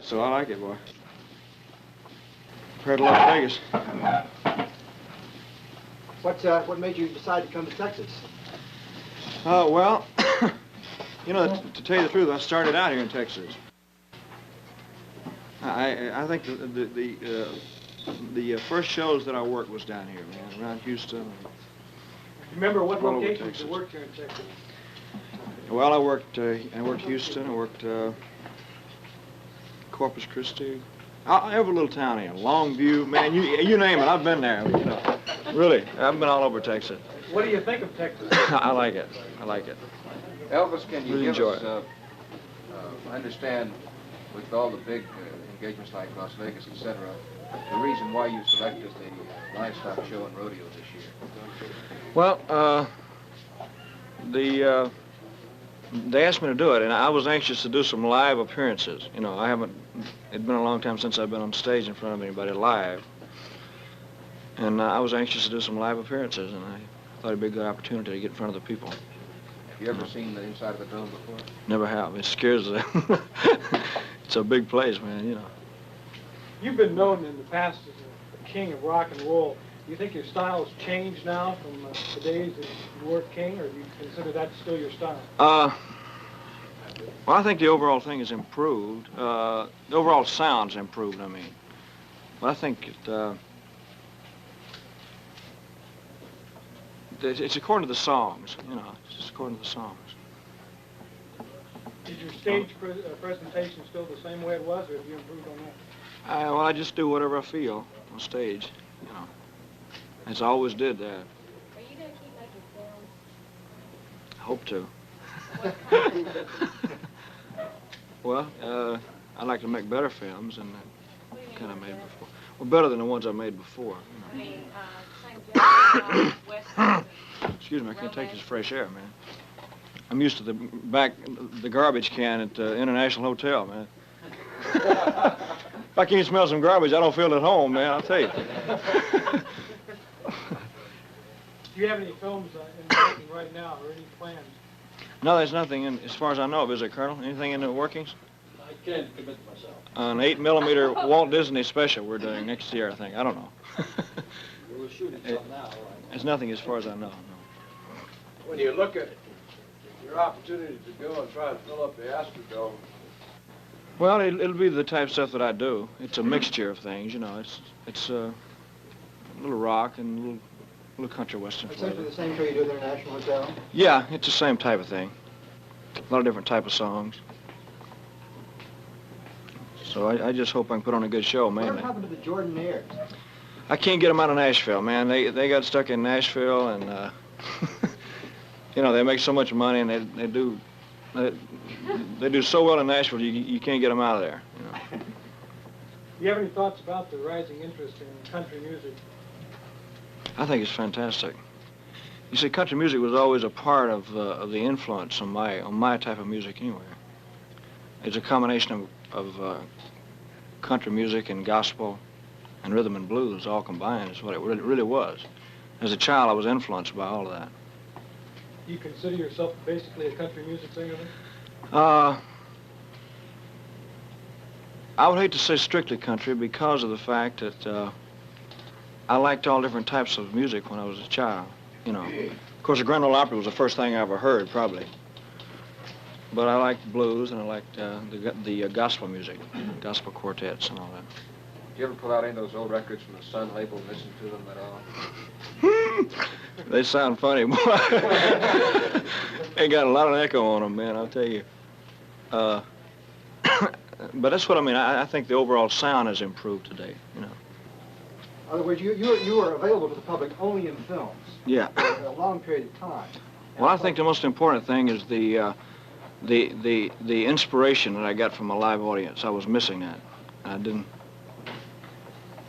So I like it, boy. Compared to Las Vegas. What made you decide to come to Texas? Well, you know, to tell you the truth, I started out here in Texas. I think the first shows that I worked was down here, man, around Houston. Remember what all over locations Texas. you worked here in Texas? Well, I worked Houston, I worked Corpus Christi, every little town here, Longview, man, you name it, I've been there, you know. Really, I've been all over Texas. What do you think of Texas? I like it. I like it. Elvis, can you Really give enjoy us, I understand with all the big engagements like Las Vegas, etc., the reason why you selected the livestock show and rodeo this year? Well, they asked me to do it, and I was anxious to do some live appearances. You know, it'd been a long time since I've been on stage in front of anybody live. And I was anxious to do some live appearances, and I thought it'd be a good opportunity to get in front of the people. Have you ever seen the inside of the dome before? Never have. It scares them. It's a big place, man, you know. You've been known in the past as a king of rock and roll. Do you think your style has changed now from the days that you were king, or do you consider that still your style? Well, I think the overall thing has improved. The overall sound's improved, I mean. But I think it's according to the songs, you know. It's just according to the songs. Is your stage presentation still the same way it was, or have you improved on that? Well, I just do whatever I feel on stage, you know. As I always did that. Are you going to keep making films? I hope to. What kind of Well, I like to make better films than the kind I made before. Well, better than the ones I made before. You know. I mean, same genre, Western. Excuse me, I can't take this fresh air, man. I'm used to the garbage can at the International Hotel, man. If I can't smell some garbage, I don't feel at home, man, I'll tell you. Do you have any films in the making right now, or any plans? No, there's nothing in, as far as I know of, is there, Colonel? Anything in the workings? I can't commit myself. An 8mm Walt Disney special we're doing next year, I think. I don't know. We're shooting some now, right? There's nothing as far as I know, no. When you look at your opportunity to go and try and fill up the Astrodome. Well, it'll be the type of stuff that I do. It's a mixture of things, you know. It's a little rock and a little country western Essentially flavor. the same show you do at the International Hotel? Yeah, it's the same type of thing. A lot of different type of songs. So I just hope I can put on a good show, mainly. What happened to the Jordanaires? I can't get them out of Nashville, man. They got stuck in Nashville, and you know, they make so much money, and they do so well in Nashville. You can't get them out of there. You know. Do you have any thoughts about the rising interest in country music? I think it's fantastic. You see, country music was always a part of the influence on my type of music anyway. It's a combination of country music and gospel and rhythm and blues all combined is what it really was. As a child, I was influenced by all of that. Do you consider yourself basically a country music singer then? I would hate to say strictly country because of the fact that I liked all different types of music when I was a child, you know. Of course, the Grand Ole Opry was the first thing I ever heard, probably. But I liked blues, and I liked the gospel music, gospel quartets and all that. Do you ever pull out any of those old records from the Sun label and listen to them at all? They sound funny, boy. They got a lot of echo on them, man, I'll tell you. But that's what I mean. I think the overall sound has improved today, you know. In other words, you are available to the public only in films. Yeah. For a long period of time. Well, I think the most important thing is the inspiration that I got from a live audience. I was missing that. I didn't.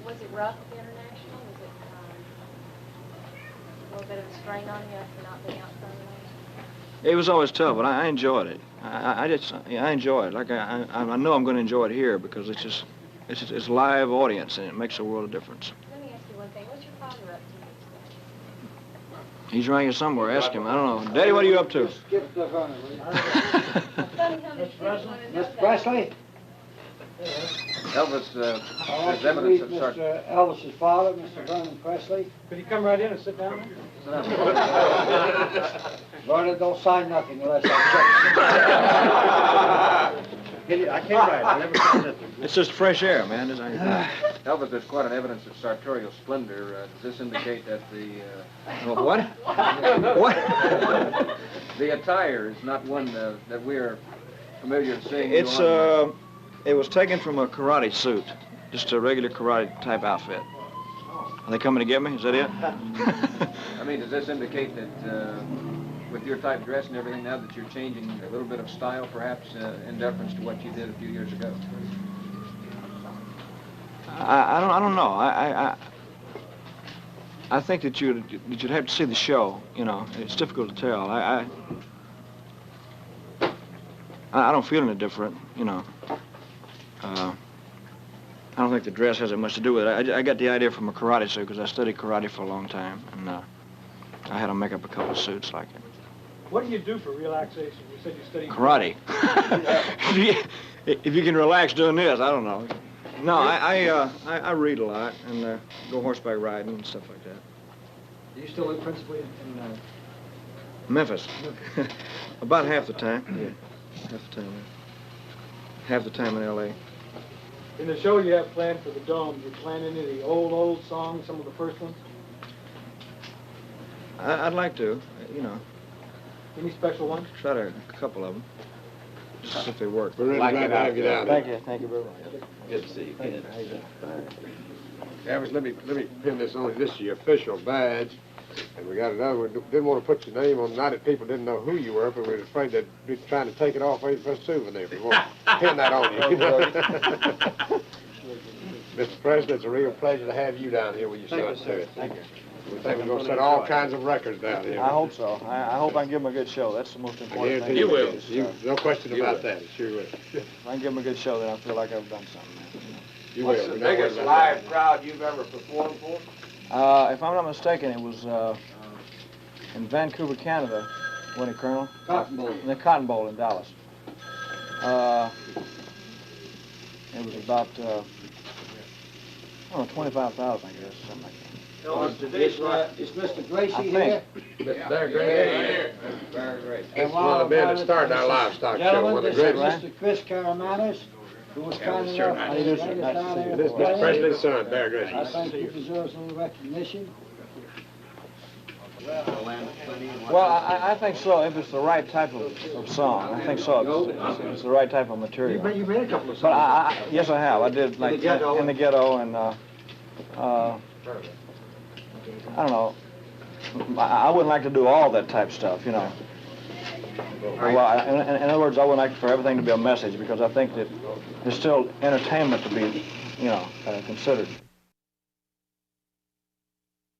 Was it rough at the International? Was it a little bit of a strain on you for not being out front of the audience? It was always tough, but I enjoyed it. I enjoy it. Like I know I'm going to enjoy it here because it's live audience and it makes a world of difference. Let me ask you one thing. What's your father up to these days? He's around here somewhere. Ask him. I don't know. Daddy, what are you up to? Skip the phone, will you? Sonny, how many kids want to know Miss that? Presley? Elvis, I'd like there's to evidence meet of start. Mr. Elvis's father, Mr. Vernon Presley. Could you come right in and sit down? Vernon, don't sign nothing unless I I can't write. I never signed it. It's just fresh air, man. Elvis, there's quite an evidence of sartorial splendor. Does this indicate that the What? What? the attire is not one that we're familiar with seeing? It's you on, it was taken from a karate suit, just a regular karate type outfit. Are they coming to get me? Is that it? I mean, does this indicate that with your type dress and everything now that you're changing a little bit of style, perhaps in deference to what you did a few years ago? I don't know. I think that you'd have to see the show. You know, it's difficult to tell. I don't feel any different. You know. I don't think the dress has that much to do with it. I got the idea from a karate suit because I studied karate for a long time, and I had to make up a couple of suits like it. What do you do for relaxation? You said you study Karate. If you can relax doing this, I don't know. No, I read a lot and go horseback riding and stuff like that. Do you still live principally in Memphis. About half the time. Yeah, half the time. Half the time in L.A. In the show you have planned for the Dome, do you plan any of the old songs, some of the first ones? I'd like to, you know, Any special ones? try to a couple of them, just to see if they work. We're really glad to have you down there. Thank you very much. Good to see you, Ken. Elvis, let me pin this on. This is your official badge. And we got another one. Didn't want to put your name on. Not that people didn't know who you were, but we were afraid they'd be trying to take it off for a souvenir. We won't pin that on you. Mr. President, it's a real pleasure to have you down here with your son, too. Thank you. We think we're going to set all kinds of records down here. I hope so. I hope I can give them a good show. That's the most I important guarantee thing. you will. No question about that. Sure will. If I can give them a good show, then I feel like I've done something. You What's will. the We're not worried biggest about live that. crowd you've ever performed for? If I'm not mistaken, it was in Vancouver, Canada, wasn't it, Colonel? Cotton Bowl. In the Cotton Bowl in Dallas. It was about, I don't know, 25,000, I guess, something like that. Is Mr. Gracie I here? think. They're great. Very great. That's one of the men that started our livestock show. One Gentlemen, of the this great. is Mr. Chris Caramanis, who was kind sure. enough How do you do, to sir? bring us down here This to is Mr. play. Presley's son, Barry Gracie. I think he deserves a little recognition. Well, I think so, if it's the right type of song. I think so, it's the right type of material. You made a couple of But songs. yes, I have. I did, like, Ghetto. in the ghetto, and, I don't know. I wouldn't like to do all that type stuff, you know. Well, in other words, I would like for everything to be a message, because I think that there's still entertainment to be, you know, considered.